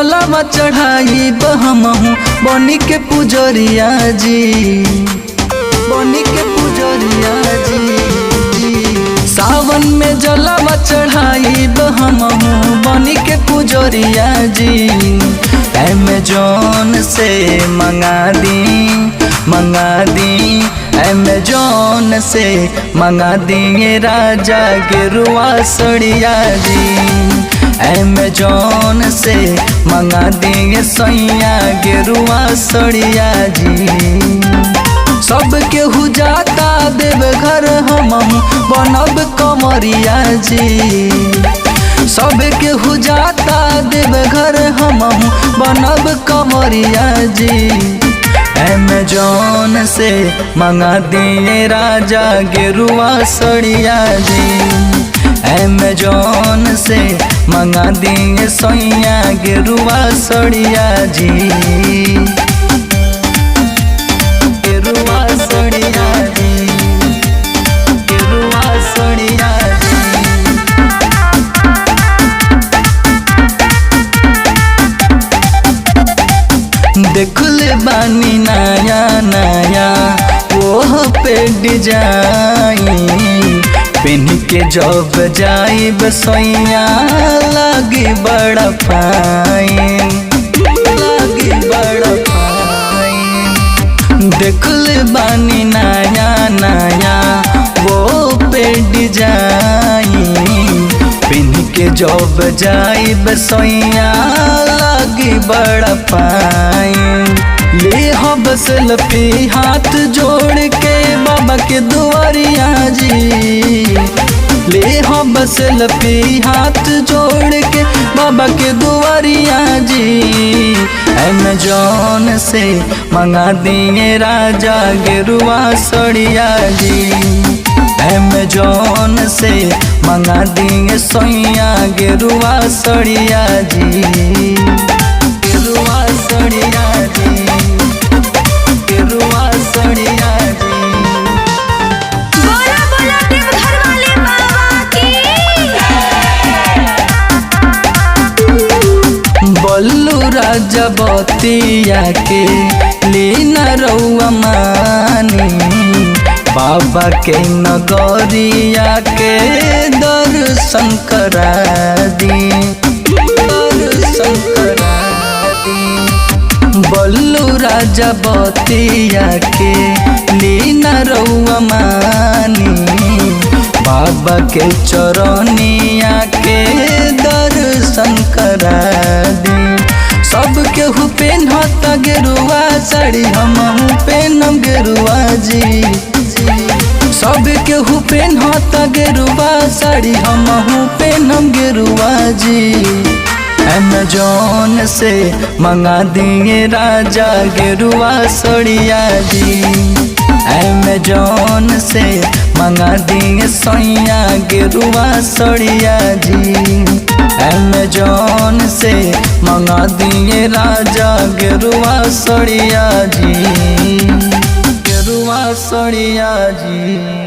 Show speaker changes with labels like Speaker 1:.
Speaker 1: जलावा चढ़ाई हमहू बनी के पुजरिया जी, बनी के पुजरिया जी। सावन में जलावा चढ़ाई हमहू बनी के पुजरिया जी। अमेज़न से मंगा दी अमेज़न से मंगा दिए राजा गेरुआ सड़िया जी। अमेज़न से मंगा दिए सैया गेरुआ सड़िया जी। सब केहू जाता देव घर हमहू बनब कमरिया जी। सब केहू जाता देव घर हमहू बनब कमरिया जी। अमेज़न से मंगा दिए राजा गेरुआ सड़िया जी। अमेज़न से मंगा दिए सैया गेरुआ सड़िया जी। गेरुआ सड़िया जी, गेरुआ सड़िया जी। देखले बानी नया नया ओह पे डिजाइन, पेन के जब जाइब सैया लगी बड़ा फाइन, लगी बड़ा फाइन। देखले बानी नया नया वो पे डिजाइन, पेन के जब जाइब सैया लगी बड़ा फाइन। ले हम सेल्फी हाथ जोड़ के बाबा के दुआरिया जी। ले हम सेल्फी हाथ जोड़ के बाबा के दुआरिया जी। अमेज़न से मंगा दिए राजा गेरुआ सड़िया जी। अमेज़न से मंगा दिए सैया गेरुआ सड़िया जी। गेरुआ सड़िया जी, गेरुआ सड़िया जी।
Speaker 2: बोला बोला देवघर वाले बाबा की।
Speaker 1: बल्लू राजा बतिया के लीना रउआ मानी, बाबा के नगरिया के दर्शन करा दी, दर्शन करा दी। बल्लू राजा बतिया के लीना रउआ मानी, बाबा के चरनिया के दर्शन करा दी। सब केहू पेन्हता गेरुआ साड़ी हमहू पेनम गेरुआ जी। सब केहू पेन्हता गेरुआ साड़ी हमहू पेनम गेरुआ जी। अमेज़न से मंगा दिए राजा गेरुआ सड़िया जी। अमेज़न से मंगा दिए सैया गेरुआ सड़िया जी। अमेज़न से मंगा दिए राजा गेरुआ सड़िया जी, गेरुआ सड़िया जी।